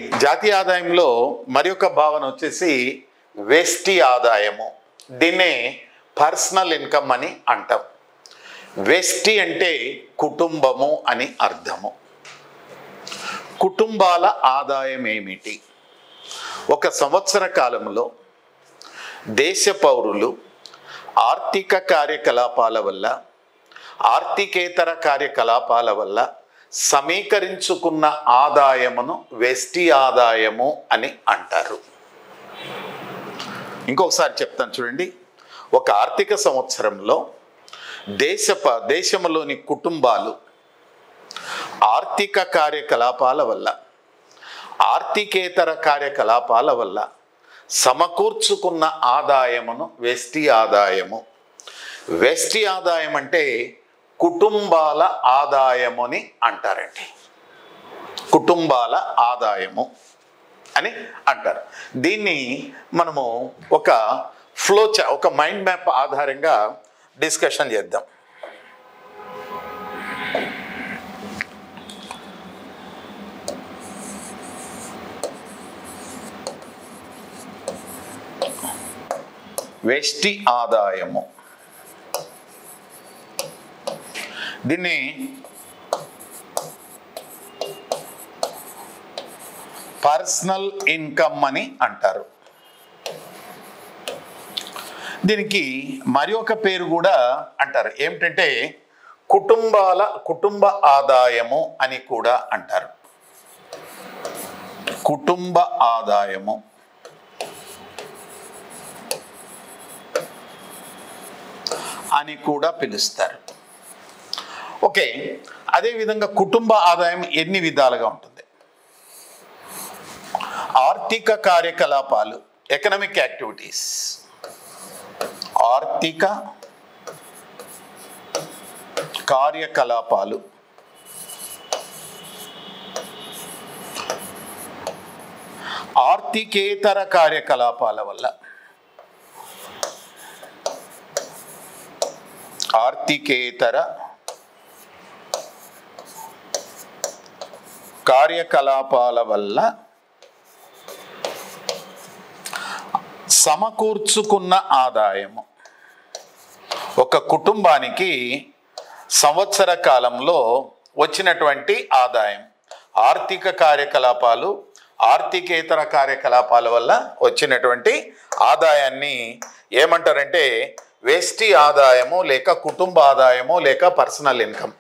జాతీయ ఆదాయంలో మరి ఒక భావన వచ్చేసి వ్యష్టి ఆదాయము. దీన్నే పర్సనల్ ఇన్కమ్ అని అంటాం. వ్యష్టి అంటే కుటుంబము అని అర్థము. కుటుంబాల ఆదాయం ఏమిటి? ఒక సంవత్సర కాలంలో దేశ పౌరులు ఆర్థిక కార్యకలాపాల వల్ల, ఆర్థికేతర కార్యకలాపాల వల్ల సమీకరించుకున్న ఆదాయమును వ్యష్టి ఆదాయము అని అంటారు. ఇంకొకసారి చెప్తాను చూడండి. ఒక ఆర్థిక సంవత్సరంలో దేశంలోని కుటుంబాలు ఆర్థిక కార్యకలాపాల వల్ల, ఆర్థికేతర కార్యకలాపాల వల్ల సమకూర్చుకున్న ఆదాయమును వ్యష్టి ఆదాయము. వ్యష్టి ఆదాయం అంటే కుటుంబాల ఆదాయముని అంటారండి. కుటుంబాల ఆదాయము అని అంటారు. దీన్ని మనము ఒక మైండ్ మ్యాప్ ఆధారంగా డిస్కషన్ చేద్దాం. వ్యష్టి ఆదాయము, దీన్ని పర్సనల్ ఇన్కమ్ అని అంటారు. దీనికి మరి ఒక పేరు కూడా అంటారు. ఏమిటంటే కుటుంబ ఆదాయము అని కూడా అంటారు. కుటుంబ ఆదాయము అని కూడా పిలుస్తారు. ఓకే, అదేవిధంగా కుటుంబ ఆదాయం ఎన్ని విధాలుగా ఉంటుంది? ఆర్థిక కార్యకలాపాలు, ఎకనామిక్ యాక్టివిటీస్, ఆర్థిక కార్యకలాపాలు, ఆర్థికేతర కార్యకలాపాల వల్ల, ఆర్థికేతర కార్యకలాపాల వల్ల సమకూర్చుకున్న ఆదాయము. ఒక కుటుంబానికి సంవత్సర కాలంలో వచ్చినటువంటి ఆదాయం, ఆర్థిక కార్యకలాపాలు, ఆర్థికేతర కార్యకలాపాల వల్ల వచ్చినటువంటి ఆదాయాన్ని ఏమంటారంటే వ్యష్టి ఆదాయము లేక కుటుంబ ఆదాయము లేక పర్సనల్ ఇన్కమ్